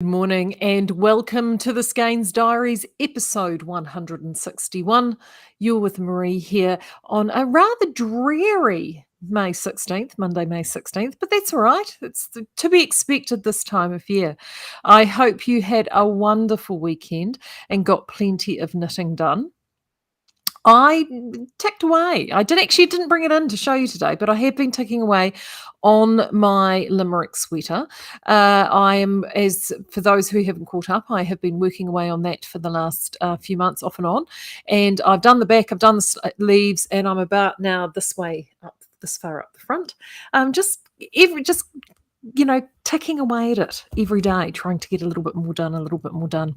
Good morning and welcome to the Skeinz Diaries, episode 161. You're with Marie here on a rather dreary May 16th, Monday, May 16th, but that's all right. It's to be expected this time of year. I hope you had a wonderful weekend and got plenty of knitting done. I ticked away. I didn't bring it in to show you today, but I have been ticking away on my limerick sweater. I am, as for those who haven't caught up, I have been working away on that for the last few months, off and on. And I've done the back, I've done the leaves, and I'm about now this way up, this far up the front. Just ticking away at it every day, trying to get a little bit more done.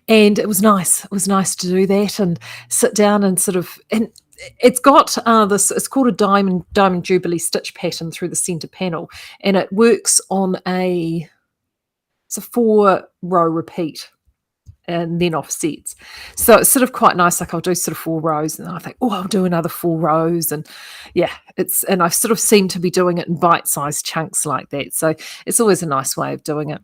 And it was nice. It was nice to do that and sit down and and it's got this, it's called a diamond jubilee stitch pattern through the center panel, and it works on it's a 4-row repeat and then offsets. So it's sort of quite nice. Like I'll do sort of 4 rows and then I think, oh, I'll do another 4 rows. And yeah, and I sort of seem to be doing it in bite-sized chunks like that. So it's always a nice way of doing it.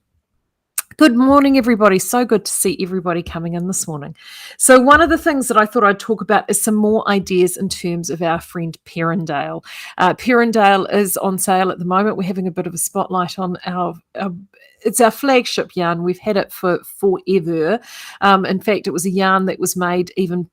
Good morning, everybody. So good to see everybody coming in this morning. So one of the things that I thought I'd talk about is some more ideas in terms of our friend Perendale. Perendale is on sale at the moment. We're having a bit of a spotlight on it's our flagship yarn. We've had it for forever. In fact, it was a yarn that was made even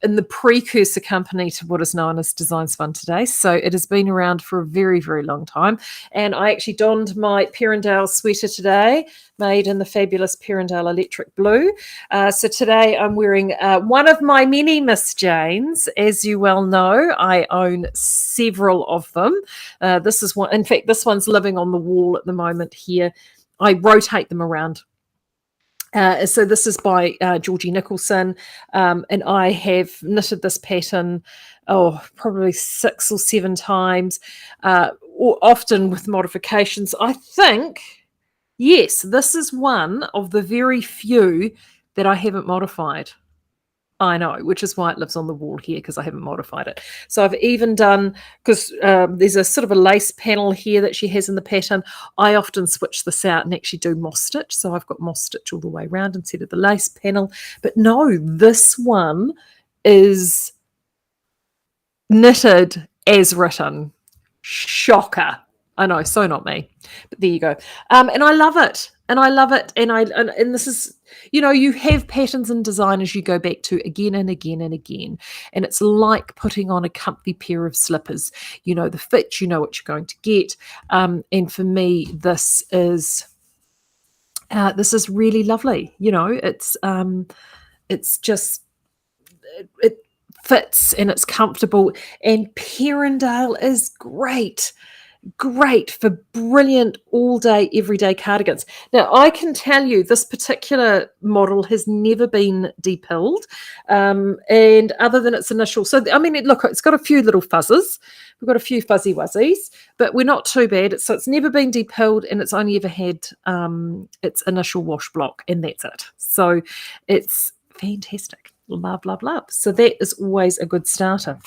in the precursor company to what is known as Design Spun today. So it has been around for a very, very long time. And I actually donned my Perendale sweater today, made in the fabulous Perendale Electric Blue. So today I'm wearing one of my many Miss Janes. As you well know, I own several of them. This is one. In fact, this one's living on the wall at the moment here. I rotate them around. So this is by Georgie Nicholson, and I have knitted this pattern, probably 6 or 7 times, or often with modifications. I think, yes, this is one of the very few that I haven't modified. I know, which is why it lives on the wall here, because I haven't modified it. So I've even done, because there's a sort of a lace panel here that she has in the pattern. I often switch this out and actually do moss stitch. So I've got moss stitch all the way around instead of the lace panel. But no, this one is knitted as written. Shocker. I know, so not me. But there you go. And I love it. And this is, you have patterns in design as you go back to again and again and again. And it's like putting on a comfy pair of slippers. You know the fit, you know what you're going to get. And for me, this is really lovely. It's just, it fits and it's comfortable. And Perendale is great for brilliant all-day, everyday cardigans. Now, I can tell you this particular model has never been depilled, and other than its initial... So, I mean, look, it's got a few little fuzzes. We've got a few fuzzy wuzzies, but we're not too bad. So it's never been depilled, and it's only ever had its initial wash block, and that's it. So it's fantastic. Love, love, love. So that is always a good starter.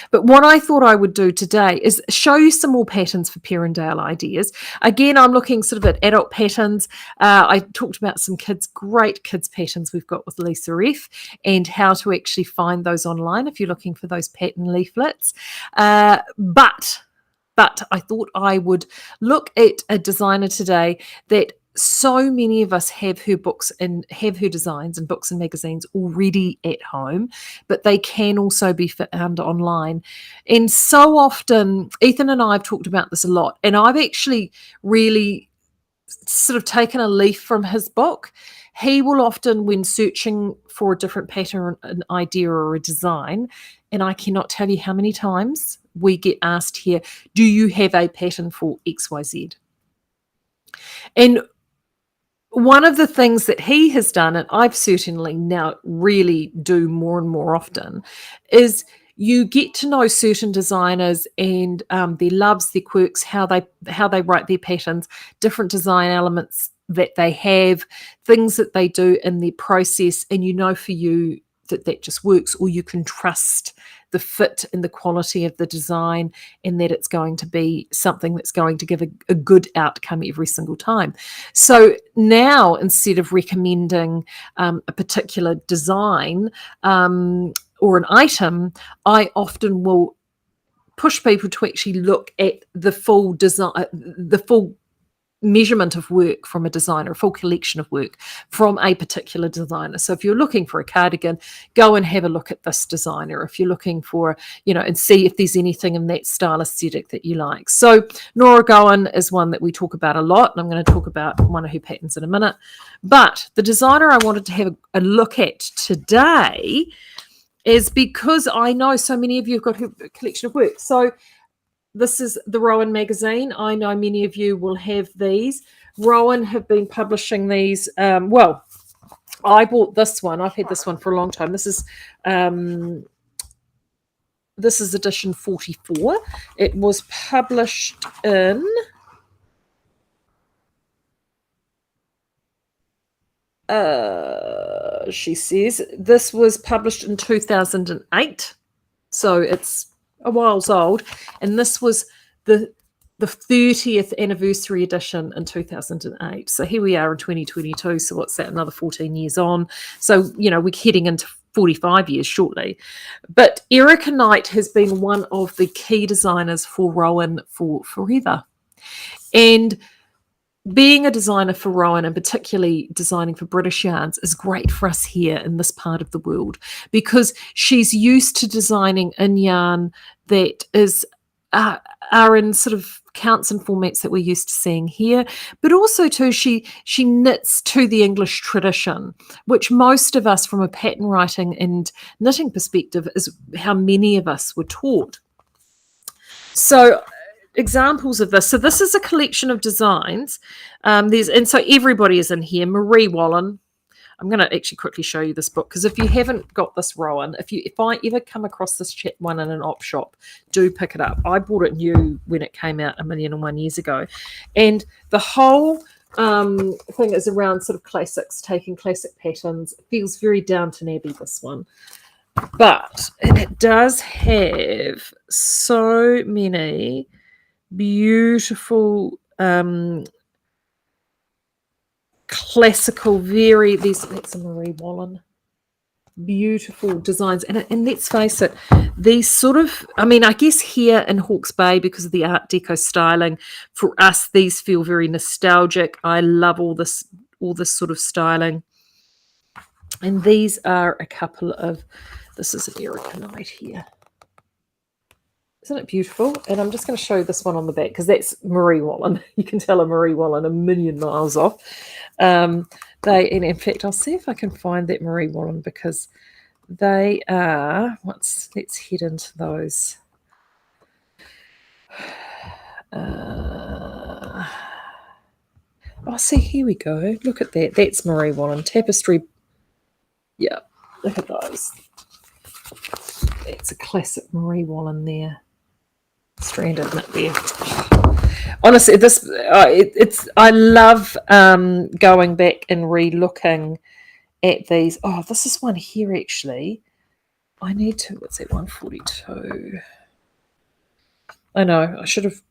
But what I thought I would do today is show you some more patterns for Perendale ideas. Again, I'm looking sort of at adult patterns. I talked about some great kids patterns we've got with Lisa F, and how to actually find those online if you're looking for those pattern leaflets. But I thought I would look at a designer today that so many of us have her books and have her designs and books and magazines already at home, but they can also be found online. And so often, Ethan and I have talked about this a lot, and I've actually really sort of taken a leaf from his book. He will often, when searching for a different pattern, an idea or a design, and I cannot tell you how many times we get asked here, do you have a pattern for XYZ? And one of the things that he has done, and I've certainly now really do more and more often, is you get to know certain designers and their loves, their quirks, how they write their patterns, different design elements that they have, things that they do in their process, and for you that just works, or you can trust the fit and the quality of the design, and that it's going to be something that's going to give a good outcome every single time. So now, instead of recommending a particular design or an item, I often will push people to actually look at the full design, the full measurement of work from a designer, a full collection of work from a particular designer. So if you're looking for a cardigan, go and have a look at this designer. If you're looking for, and see if there's anything in that style aesthetic that you like. So Nora Gohan is one that we talk about a lot, and I'm going to talk about one of her patterns in a minute. But the designer I wanted to have a look at today is because I know so many of you have got her collection of work. So this is the Rowan magazine. I know many of you will have these. Rowan have been publishing these. Well, I bought this one. I've had this one for a long time. This is edition 44. It was published in she says this was published in 2008. So it's a while's old, and this was the 30th anniversary edition in 2008. So here we are in 2022. So what's that? Another 14 years on. So we're heading into 45 years shortly. But Erika Knight has been one of the key designers for Rowan for forever, and being a designer for Rowan, and particularly designing for British yarns, is great for us here in this part of the world, because she's used to designing in yarn that are in sort of counts and formats that we're used to seeing here, but also too she knits to the English tradition, which most of us from a pattern writing and knitting perspective is how many of us were taught. So examples of this. So this is a collection of designs. So everybody is in here. Marie Wallen. I'm going to actually quickly show you this book, because if you haven't got this Rowan, if I ever come across this one in an op shop, do pick it up. I bought it new when it came out 1,000,001 years ago, and the whole thing is around sort of classics, taking classic patterns. It feels very Downton Abbey, this one. But it does have so many beautiful classical, that's a Marie Wallen, beautiful designs. And let's face it, these sort of, I guess here in Hawke's Bay, because of the Art Deco styling, for us these feel very nostalgic. I love all this sort of styling. And these are a couple of, this is an Erika Knight here. Isn't it beautiful? And I'm just going to show this one on the back, because that's Marie Wallen. You can tell a Marie Wallen a million miles off. And in fact, I'll see if I can find that Marie Wallen, because they are, let's head into those. See, here we go. Look at that. That's Marie Wallen. Tapestry. Yeah, look at those. It's a classic Marie Wallen there. Stranded knit there. Honestly, this I love going back and re-looking at these. Oh, this is one here actually. I need to. What's that? 142. I know. I should have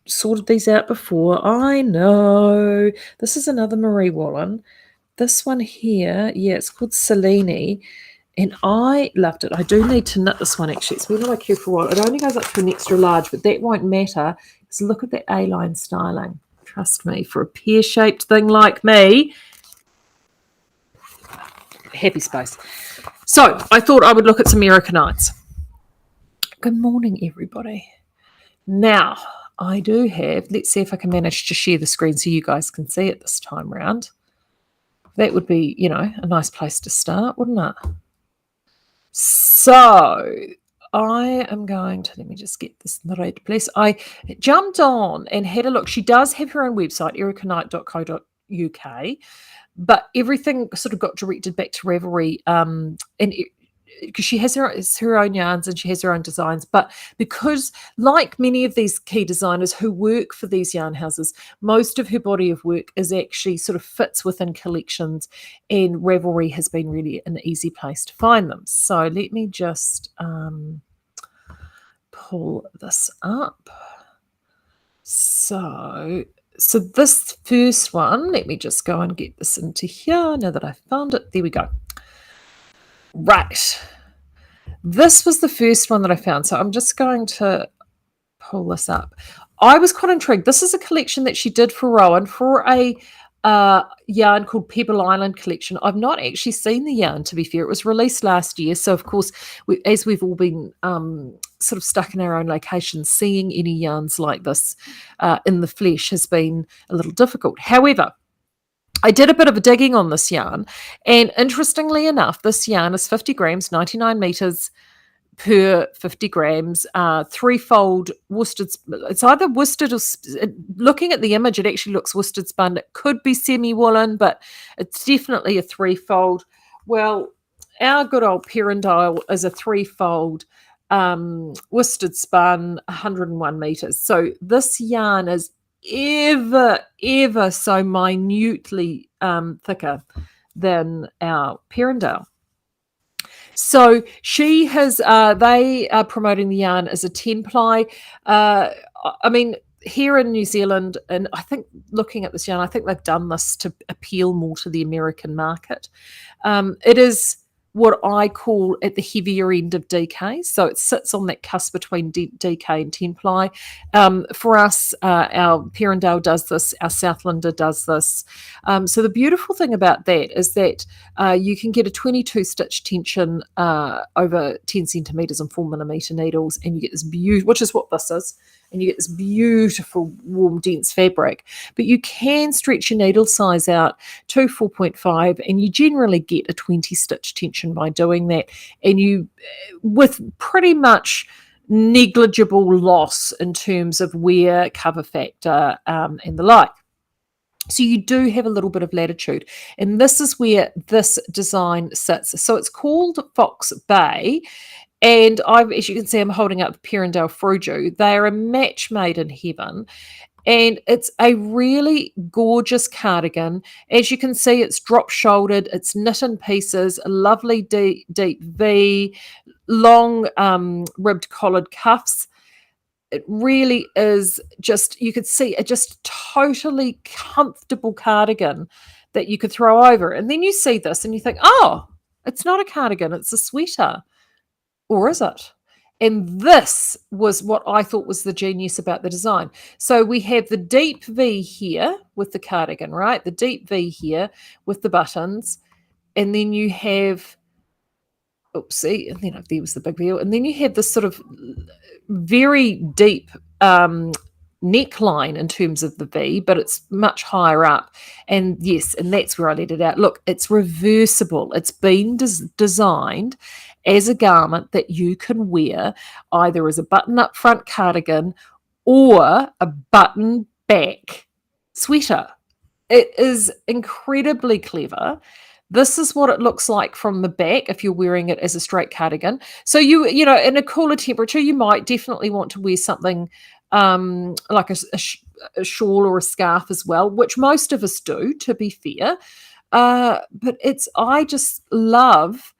sorted these out before. I know. This is another Marie Wallen. This one here, yeah, it's called Cellini. And I loved it. I do need to knit this one, actually. It's been on my queue for a while. It only goes up to an extra large, but that won't matter. Because look at that A-line styling. Trust me, for a pear-shaped thing like me, happy space. So I thought I would look at some Erika Knights. Good morning, everybody. Now, I do have, let's see if I can manage to share the screen so you guys can see it this time round. That would be, a nice place to start, wouldn't it? So I am going to, let me just get this in the right place. I jumped on and had a look. She does have her own website, erikaknight.co.uk, but everything sort of got directed back to Ravelry. And because she has her own yarns and she has her own designs, but because, like many of these key designers who work for these yarn houses, most of her body of work is actually sort of fits within collections, and Ravelry has been really an easy place to find them. So let me just pull this up. So this first one, let me just go and get this into here now that I found it. There we go. Right. This was the first one that I found. So I'm just going to pull this up. I was quite intrigued. This is a collection that she did for Rowan for a yarn called Pebble Island collection. I've not actually seen the yarn, to be fair. It was released last year. So, of course, as we've all been sort of stuck in our own locations, seeing any yarns like this in the flesh has been a little difficult. However, I did a bit of a digging on this yarn, and interestingly enough, this yarn is 50 grams, 99 meters per 50 grams, threefold worsted. It's either worsted or, looking at the image, it actually looks worsted spun. It could be semi-woolen, but it's definitely a threefold. Well, our good old Perendale is a threefold worsted spun, 101 meters. So this yarn is ever so minutely thicker than our Perendale. So she has, they are promoting the yarn as a 10-ply. I mean, here in New Zealand, and I think looking at this yarn, I think they've done this to appeal more to the American market. It is what I call at the heavier end of DK. So it sits on that cusp between DK and 10-ply. For us, our Perendale does this, our Southlander does this. So the beautiful thing about that is that you can get a 22 stitch tension over 10 centimetres and 4 millimetre needles, and you get this beautiful, which is what this is, and you get this beautiful warm dense fabric. But you can stretch your needle size out to 4.5, and you generally get a 20 stitch tension by doing that, and you, with pretty much negligible loss in terms of wear, cover factor, and the like. So you do have a little bit of latitude, and this is where this design sits. So it's called Fox Bay, and as you can see, I'm holding up Perendale Fruju. They are a match made in heaven, and it's a really gorgeous cardigan. As you can see, it's drop-shouldered, it's knit in pieces, a lovely deep V, long ribbed collared cuffs. It really is just, you could see a just totally comfortable cardigan that you could throw over. And then you see this and you think, oh, it's not a cardigan, it's a sweater. Or is it? And this was what I thought was the genius about the design. So we have the deep V here with the cardigan, right? The deep V here with the buttons. And then you have, oopsie, and then there was the big V. And then you have this sort of very deep neckline in terms of the V, but it's much higher up. And yes, and that's where I let it out. Look, it's reversible. It's been designed as a garment that you can wear either as a button-up front cardigan or a button-back sweater. It is incredibly clever. This is what it looks like from the back if you're wearing it as a straight cardigan. So you know, in a cooler temperature, you might definitely want to wear something like a shawl or a scarf as well, which most of us do, to be fair. But I just love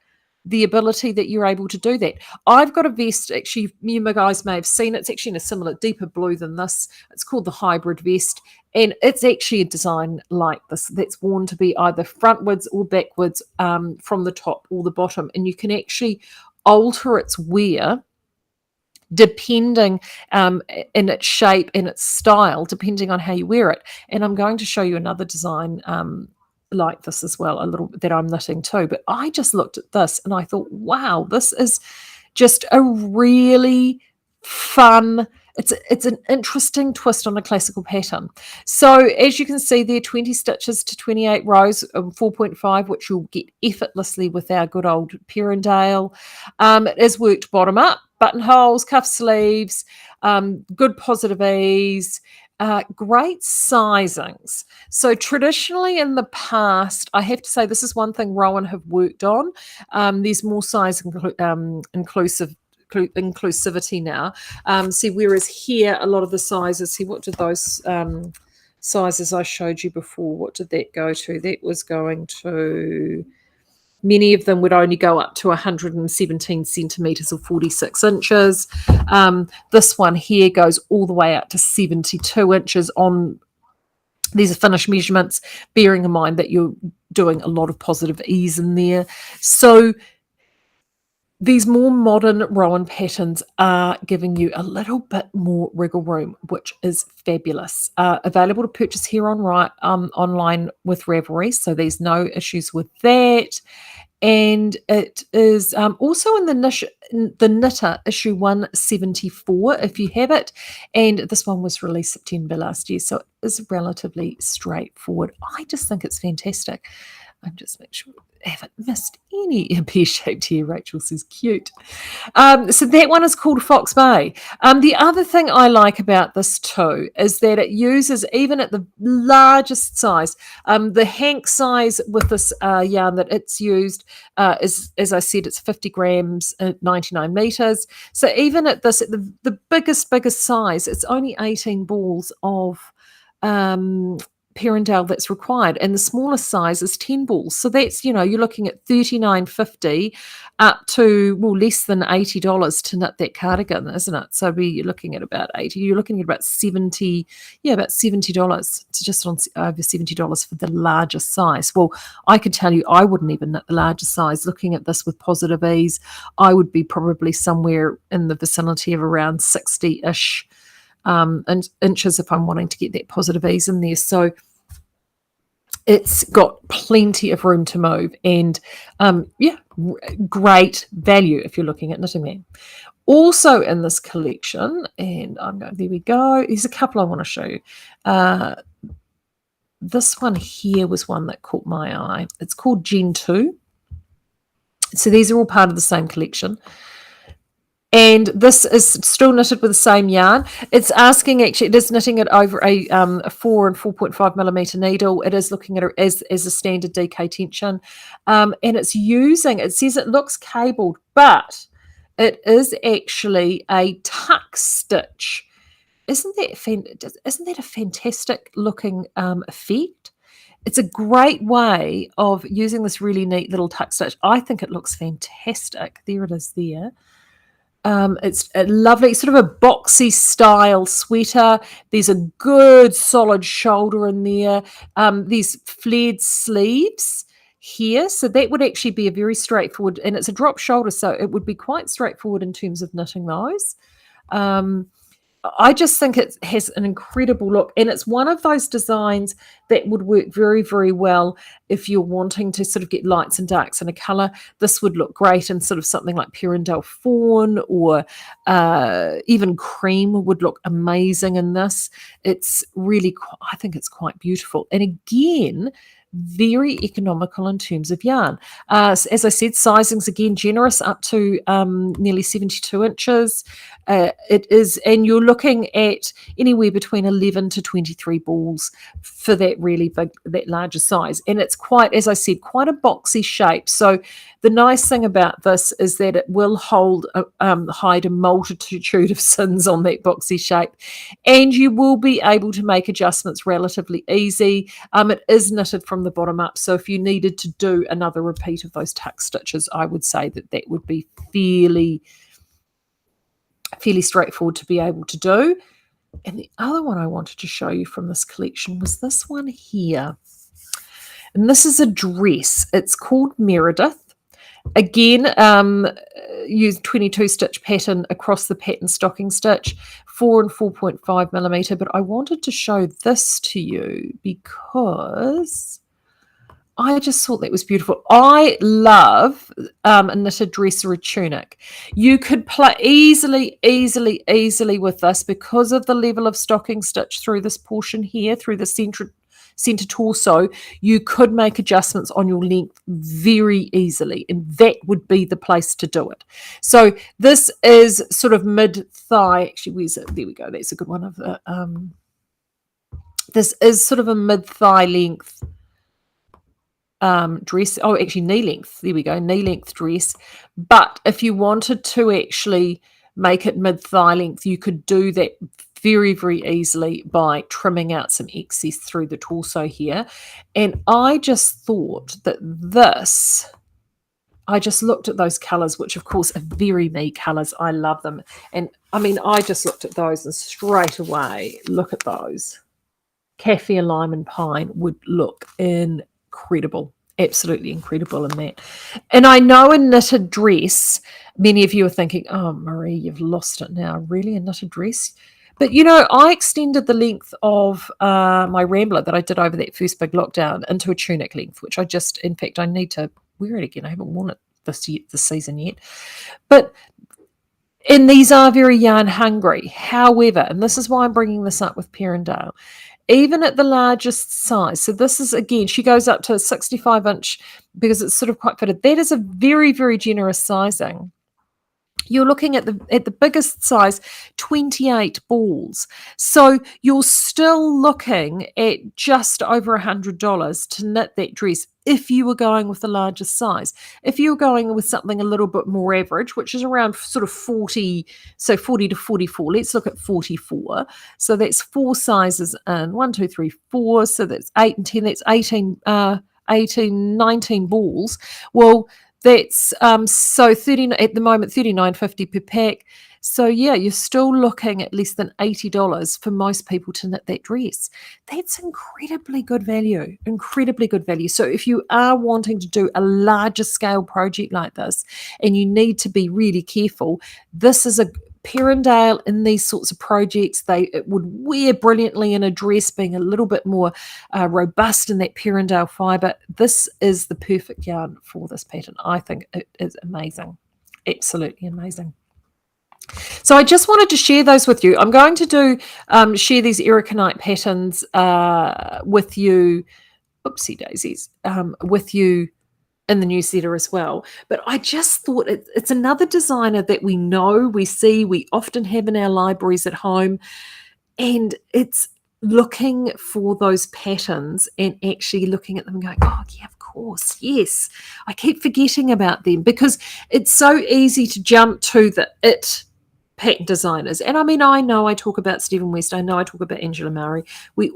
the ability that you're able to do that. I've got a vest, actually, you guys may have seen it. It's actually in a similar, deeper blue than this. It's called the hybrid vest, and it's actually a design like this that's worn to be either frontwards or backwards, from the top or the bottom, and you can actually alter its wear depending in its shape and its style, depending on how you wear it. And I'm going to show you another design like this as well, a little that I'm knitting too. But I just looked at this and I thought, wow, this is just a really fun, it's an interesting twist on a classical pattern. So as you can see there, 20 stitches to 28 rows of 4.5, which you'll get effortlessly with our good old Perendale. It is worked bottom up, buttonholes, cuff sleeves, good positive ease. Great sizings. So traditionally in the past, I have to say this is one thing Rowan have worked on. There's more size inclusivity now. See, whereas here a lot of the sizes. See, what did those sizes I showed you before? What did that go to? That was going to. Many of them would only go up to 117 centimetres or 46 inches. This one here goes all the way up to 72 inches on these are finished measurements, bearing in mind that you're doing a lot of positive ease in there. So these more modern Rowan patterns are giving you a little bit more wriggle room, which is fabulous. Available to purchase here online with Ravelry, so there's no issues with that. And it is also in the Knitter issue 174 if you have it. And this one was released September last year, so it is relatively straightforward. I just think it's fantastic. I'm just make sure I haven't missed any pear-shaped here. Rachel says cute. So that one is called Fox Bay. The other thing I like about this too is that it uses, even at the largest size, the hank size with this yarn that it's used is, as I said, it's 50 grams at 99 meters. So even at this, at the biggest size, it's only 18 balls of Perendale that's required, and the smallest size is 10 balls. So that's, you're looking at $39.50 up to less than $80 to knit that cardigan, isn't it? So you're looking at about 80. You're looking at about $70, about $70. It's just on over $70 for the largest size. Well, I could tell you, I wouldn't even knit the largest size. Looking at this with positive ease, I would be probably somewhere in the vicinity of around 60-ish. Inches if I'm wanting to get that positive ease in there. So it's got plenty of room to move, and great value if you're looking at knitting that. Also in this collection, and there we go, there's a couple I want to show you. This one here was one that caught my eye. It's called Gen 2. So these are all part of the same collection. And this is still knitted with the same yarn. It's asking, actually, it is knitting it over a 4 and 4.5 millimeter needle. It is looking at it as a standard DK tension. And it's using, it says it looks cabled, but it is actually a tuck stitch. Isn't that a fantastic looking effect? It's a great way of using this really neat little tuck stitch. I think it looks fantastic. There it is there. It's a lovely sort of a boxy style sweater. There's a good solid shoulder in there. These flared sleeves here, so that would actually be a very straightforward, and it's a drop shoulder, so it would be quite straightforward in terms of knitting those. I just think it has an incredible look, and it's one of those designs that would work very, very well if you're wanting to sort of get lights and darks in a colour. This would look great in sort of something like Perendale Fawn, or even cream would look amazing in this. It's really, I think it's quite beautiful. And again, very economical in terms of yarn. As I said, sizing's again generous, up to nearly 72 inches. It is, and you're looking at anywhere between 11 to 23 balls for that really big, that larger size. And it's quite, as I said, quite a boxy shape. So the nice thing about this is that it will hide a multitude of sins on that boxy shape, and you will be able to make adjustments relatively easy. It is knitted from the bottom up, so if you needed to do another repeat of those tuck stitches, I would say that would be fairly straightforward to be able to do. And the other one I wanted to show you from this collection was this one here. And this is a dress. It's called Meredith. Again, use 22 stitch pattern across the pattern stocking stitch, 4 and 4.5 millimeter. But I wanted to show this to you because I just thought that was beautiful. I love a knitted dress or a tunic. You could play easily with this because of the level of stocking stitch through this portion here, through the center torso. You could make adjustments on your length very easily, and that would be the place to do it. So this is sort of mid-thigh. Actually, where's it? There we go. That's a good one of the This is sort of a mid-thigh length dress. Oh, actually knee length. There we go, knee length dress. But if you wanted to actually make it mid-thigh length, you could do that very, very easily by trimming out some excess through the torso here. And I just thought that this, I just looked at those colours, which of course are very me colours. I love them. And I mean, I just looked at those and straight away, look at those. Kaffir, lime and pine would look incredible, absolutely incredible in that. And I know a knitted dress, many of you are thinking, oh, Marie, you've lost it now. Really, a knitted dress? But, you know, I extended the length of my Rambler that I did over that first big lockdown into a tunic length, which I just, in fact, I need to wear it again. I haven't worn it this season yet. But, and these are very yarn hungry. However, and this is why I'm bringing this up with Perendale, even at the largest size, so this is, again, she goes up to a 65 inch because it's sort of quite fitted. That is a very, very generous sizing. You're looking at the biggest size, 28 balls. So you're still looking at just over $100 to knit that dress if you were going with the largest size. If you're going with something a little bit more average, which is around sort of 40, so 40 to 44, let's look at 44. So that's 4 sizes in, 1, 2, 3, 4. So that's 8 and 10, that's 19 balls. Well, that's so 30 at the moment, $39.50 per pack. So yeah, you're still looking at less than $80 for most people to knit that dress. That's incredibly good value, incredibly good value. So if you are wanting to do a larger scale project like this and you need to be really careful, this is a Perendale in these sorts of projects. It would wear brilliantly in a dress, being a little bit more robust in that Perendale fibre. This is the perfect yarn for this pattern. I think it is amazing, absolutely amazing. So I just wanted to share those with you. I'm going to do share these Erika Knight patterns with you. Oopsie daisies, with you in the newsletter as well. But I just thought it's another designer that we know, we see, we often have in our libraries at home, and it's looking for those patterns and actually looking at them and going, oh yeah, of course, yes. I keep forgetting about them because it's so easy to jump to the pattern designers. And I mean, I know I talk about Stephen West, I know I talk about Andrea Mowry, we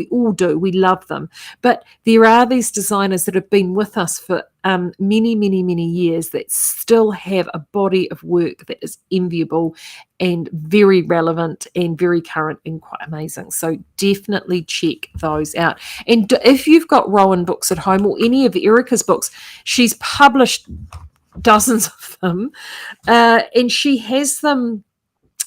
all do, we love them. But there are these designers that have been with us for many, many, many years that still have a body of work that is enviable and very relevant and very current and quite amazing. So definitely check those out. And if you've got Rowan books at home or any of Erika's books, she's published dozens of them, and she has them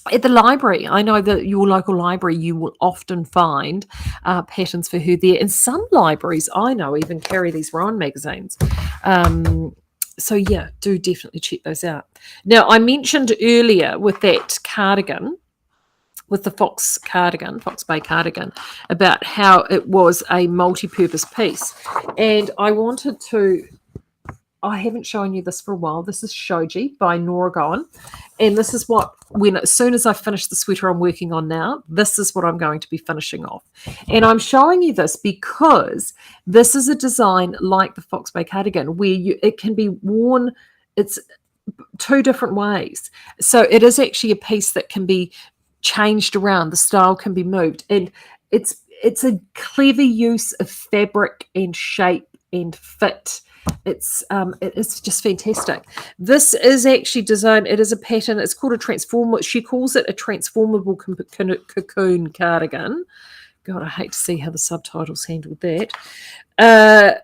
at the library. I know that your local library, you will often find patterns for her there, and some libraries I know even carry these Rowan magazines. So yeah, do definitely check those out. Now, I mentioned earlier with that cardigan, with the Fox Bay cardigan, about how it was a multi-purpose piece, and I haven't shown you this for a while. This is Shoji by Nora Gohan. And this is what, as soon as I finish the sweater I'm working on now, this is what I'm going to be finishing off. And I'm showing you this because this is a design like the Fox Bay cardigan where it can be worn, it's 2 different ways. So it is actually a piece that can be changed around. The style can be moved. And it's a clever use of fabric and shape and fit. It's just fantastic. This is actually designed, it is a pattern, it's called a transformable, she calls it a transformable cocoon cardigan. God, I hate to see how the subtitles handled that. And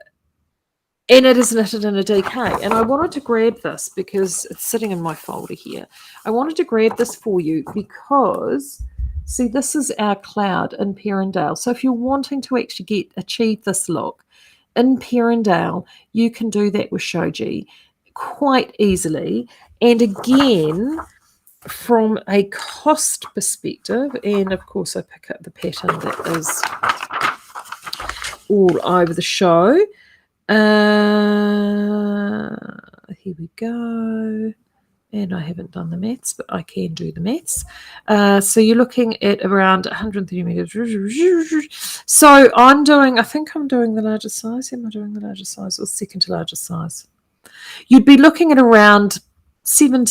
it is knitted in a DK. And I wanted to grab this because it's sitting in my folder here. I wanted to grab this for you because, see, this is our cloud in Perendale. So if you're wanting to actually achieve this look, in Perendale, you can do that with Shoji quite easily. And again, from a cost perspective, and of course I pick up the pattern that is all over the show. Here we go. And I haven't done the maths, but I can do the maths. So you're looking at around 130 meters. So I think I'm doing the largest size. Am I doing the largest size or second to largest size? You'd be looking at around 16,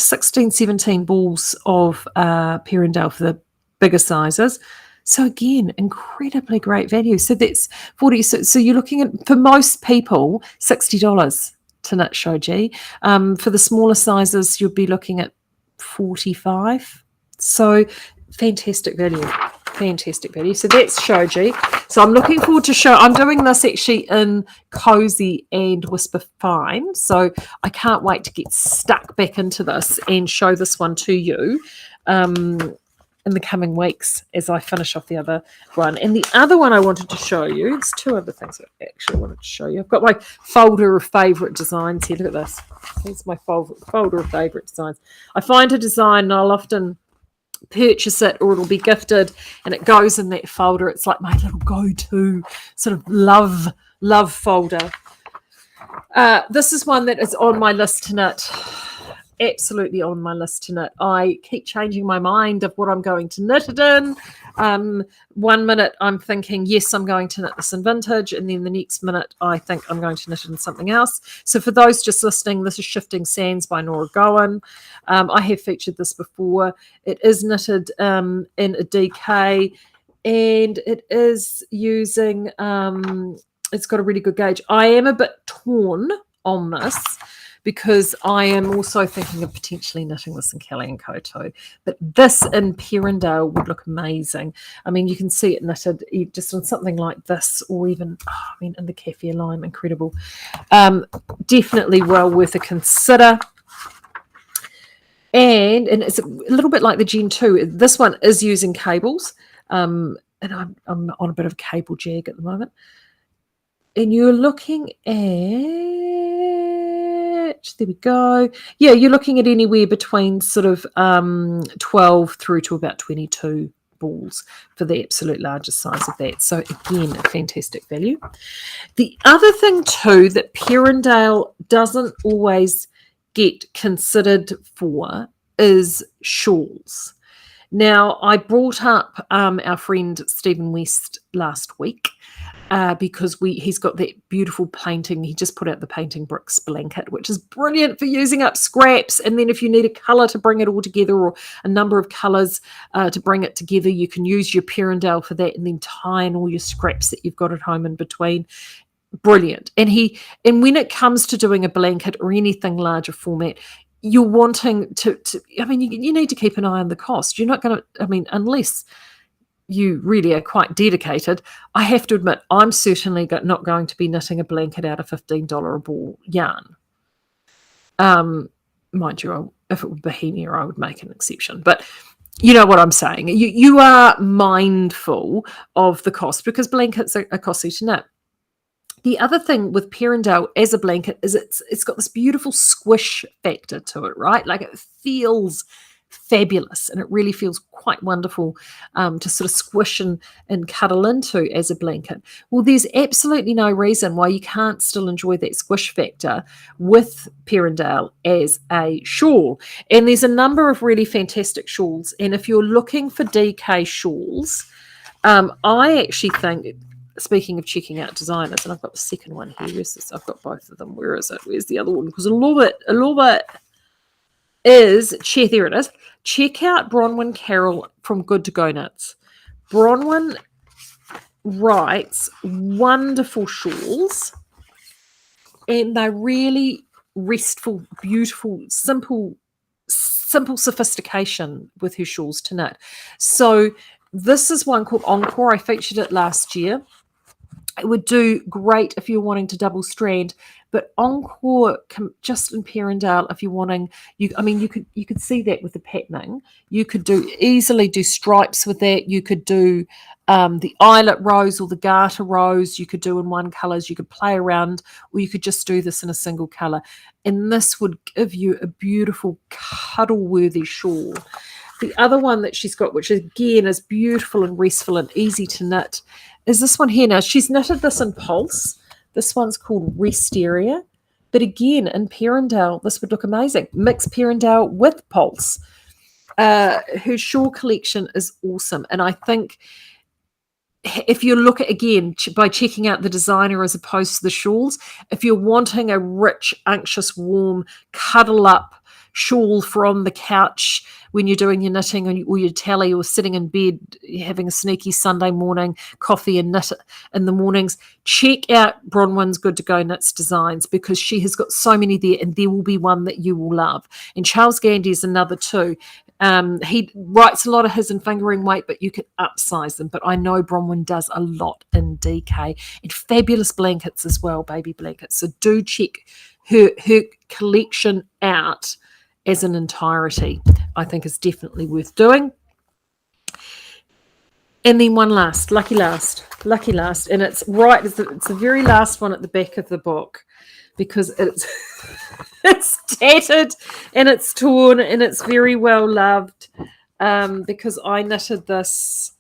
17 balls of Perendale for the bigger sizes. So again, incredibly great value. So that's 40. So you're looking at, for most people, $60 to knit shoji. For the smaller sizes, you'd be looking at 45. So fantastic value. Fantastic value. So that's shoji. So I'm looking forward to show. I'm doing this actually in Cozy and Whisper Fine. So I can't wait to get stuck back into this and show this one to you in the coming weeks as I finish off the other one. And the other one I wanted to show you, it's two other things I actually wanted to show you. I've got my folder of favourite designs here. Look at this. Here's my folder of favourite designs. I find a design and I'll often purchase it or it'll be gifted and it goes in that folder. It's like my little go-to sort of love folder. This is one that is on my list to knit. Absolutely on my list to knit. I keep changing my mind of what I'm going to knit it in. 1 minute I'm thinking, yes, I'm going to knit this in vintage, and then the next minute I think I'm going to knit it in something else. So for those just listening, this is Shifting Sands by Nora Gohan. I have featured this before. It is knitted in a DK, and it is using, it's got a really good gauge. I am a bit torn on this, because I am also thinking of potentially knitting this in Kelly & Co too. But this in Perendale would look amazing. I mean, you can see it knitted just on something like this, or even, in the Cafe Lime, incredible. Definitely well worth a consider. And it's a little bit like the Gen 2. This one is using cables. And I'm on a bit of a cable jag at the moment. And you're looking at, there we go. Yeah, you're looking at anywhere between sort of 12 through to about 22 balls for the absolute largest size of that. So again, a fantastic value. The other thing too that Perendale doesn't always get considered for is shawls. Now, I brought up our friend Stephen West last week because he's got that beautiful painting. He just put out the Painting Bricks blanket, which is brilliant for using up scraps. And then if you need a colour to bring it all together, or a number of colours to bring it together, you can use your Perendale for that, and then tie in all your scraps that you've got at home in between. Brilliant. And when it comes to doing a blanket or anything larger format, you're wanting to you need to keep an eye on the cost. You're not going to, unless you really are quite dedicated. I have to admit, I'm certainly not going to be knitting a blanket out of $15 a ball yarn. Mind you, if it were Bohemia, I would make an exception. But you know what I'm saying. You are mindful of the cost, because blankets are costly to knit. The other thing with Perendale as a blanket is it's got this beautiful squish factor to it, right? Like, it feels fabulous, and it really feels quite wonderful to sort of squish and cuddle into as a blanket. Well, there's absolutely no reason why you can't still enjoy that squish factor with Perendale as a shawl. And there's a number of really fantastic shawls. And if you're looking for DK shawls, I actually think, speaking of checking out designers, and I've got the second one here. Where's this? I've got both of them. Where is it? Where's the other one? Because a little bit is, there it is. Check out Bronwyn Carroll from Good to Go Knits. Bronwyn writes wonderful shawls, and they're really restful, beautiful, simple sophistication with her shawls to knit. So this is one called Encore. I featured it last year. It would do great if you're wanting to double strand, but Encore just in Perendale, if you're wanting, you could see that with the patterning. You could easily do stripes with that. You could do the eyelet rows or the garter rows. You could do in one colours. You could play around, or you could just do this in a single colour. And this would give you a beautiful cuddle-worthy shawl. The other one that she's got, which again is beautiful and restful and easy to knit, is this one here. Now, she's knitted this in Pulse. This one's called Rest Area. But again, in Perendale, this would look amazing. Mix Perendale with Pulse. Her shawl collection is awesome. And I think if you look at, again, by checking out the designer as opposed to the shawls, if you're wanting a rich, anxious, warm, cuddle up shawl from the couch when you're doing your knitting or your tally, or sitting in bed having a sneaky Sunday morning coffee and knit in the mornings, check out Bronwyn's Good to Go Knits Designs, because she has got so many there, and there will be one that you will love. And Charles Gandy is another too. He writes a lot of his in fingering weight, but you can upsize them. But I know Bronwyn does a lot in DK, and fabulous blankets as well, baby blankets. So do check her collection out as an entirety. I think is definitely worth doing. And then one last, lucky last, and it's right. It's the very last one at the back of the book, because it's it's tattered and it's torn and it's very well loved. Because I knitted this.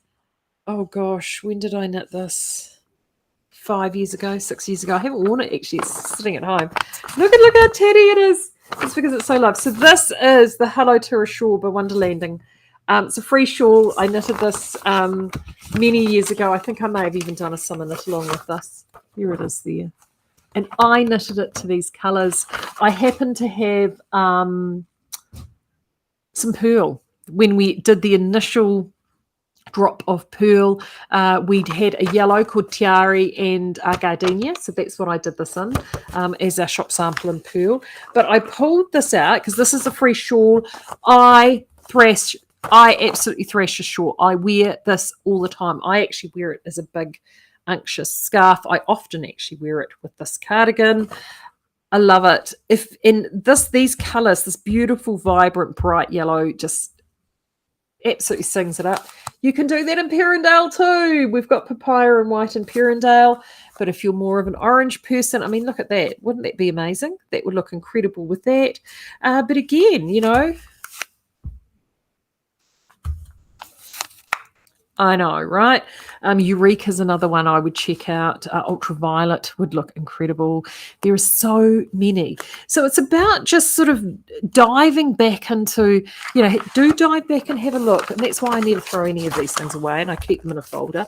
Oh gosh, when did I knit this? 5 years ago, 6 years ago. I haven't worn it actually. It's sitting at home. Look how tatty it is. It's because it's so loved. So this is the Hello to a Shawl by Wonderlanding. It's a free shawl. I knitted this many years ago. I think I may have even done a summer knit along with this. Here it is there. And I knitted it to these colours. I happen to have some pearl. When we did the initial drop of pearl, we'd had a yellow called Tiari and Gardenia, so that's what I did this in as our shop sample in pearl. But I pulled this out because this is a free shawl. I absolutely thrash a shawl. I wear this all the time. I actually wear it as a big anxious scarf. I often actually wear it with this cardigan. I love it. If in these colours, this beautiful, vibrant, bright yellow, just absolutely sings it up. You can do that in Perendale too. We've got papaya and white in Perendale. But if you're more of an orange person, I mean, look at that. Wouldn't that be amazing? That would look incredible with that. But again, I know, right? Eureka is another one I would check out. Ultraviolet would look incredible. There are so many. So it's about just sort of diving back into, do dive back and have a look. And that's why I never throw any of these things away, and I keep them in a folder.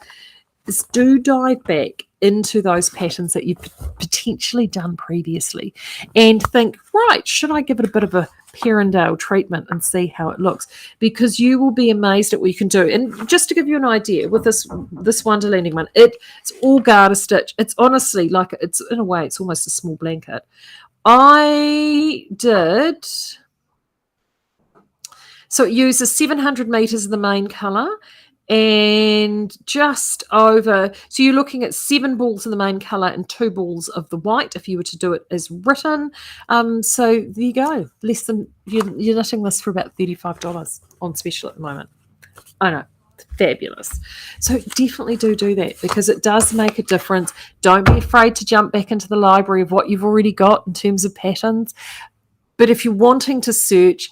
Is do dive back into those patterns that you've potentially done previously and think, right, should I give it a bit of a Perendale treatment and see how it looks? Because you will be amazed at what you can do. And just to give you an idea, with this Wonderlanding one, it's all garter stitch. It's honestly like, it's in a way, it's almost a small blanket. I did, so it uses 700 meters of the main color, and just over, so you're looking at 7 balls in the main color and 2 balls of the white if you were to do it as written. So there you go. Less than, you're knitting this for about $35 on special at the moment. I know, fabulous. So definitely do that, because it does make a difference. Don't be afraid to jump back into the library of what you've already got in terms of patterns. But if you're wanting to search,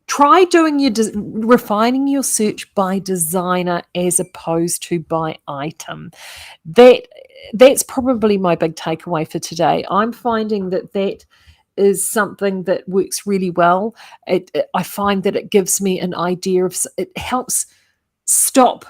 try doing refining your search by designer as opposed to by item. That's probably my big takeaway for today. I'm finding that is something that works really well. I find that it gives me an idea of, it helps stop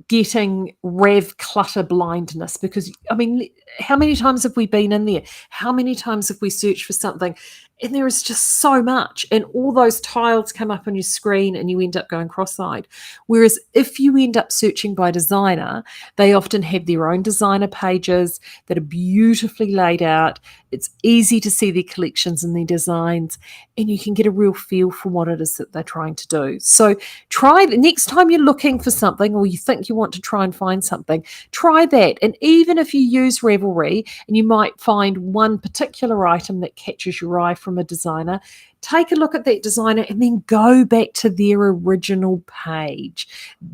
getting rev clutter blindness, because I mean, how many times have we been in there? How many times have we searched for something and there is just so much, and all those tiles come up on your screen and you end up going cross-eyed? Whereas if you end up searching by designer, they often have their own designer pages that are beautifully laid out. It's easy to see their collections and their designs, and you can get a real feel for what it is that they're trying to do. So try the next time you're looking for something, or you think you want to try and find something, try that. And even if you use Ravelry and you might find one particular item that catches your eye from a designer, take a look at that designer and then go back to their original page,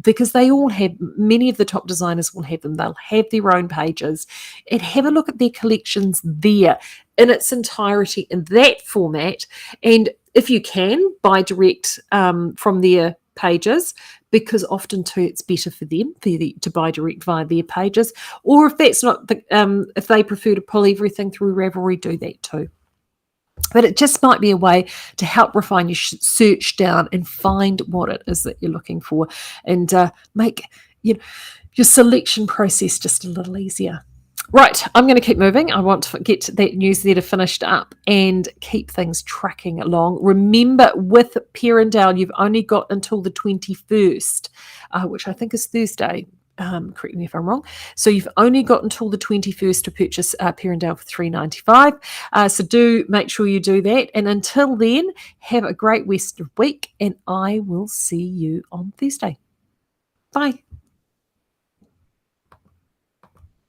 because they all have, many of the top designers will have them. They'll have their own pages, and have a look at their collections there in its entirety in that format. And if you can, buy direct from their pages, because often too it's better for them to buy direct via their pages. Or if that's not if they prefer to pull everything through Ravelry, do that too. But it just might be a way to help refine your search down and find what it is that you're looking for, and make your selection process just a little easier. Right, I'm going to keep moving. I want to get that newsletter finished up and keep things tracking along. Remember, with Perendale, you've only got until the 21st, which I think is Thursday. Correct me if I'm wrong. So you've only got until the 21st to purchase Perendale for $3.95. So do make sure you do that. And until then, have a great rest of week, and I will see you on Thursday. Bye.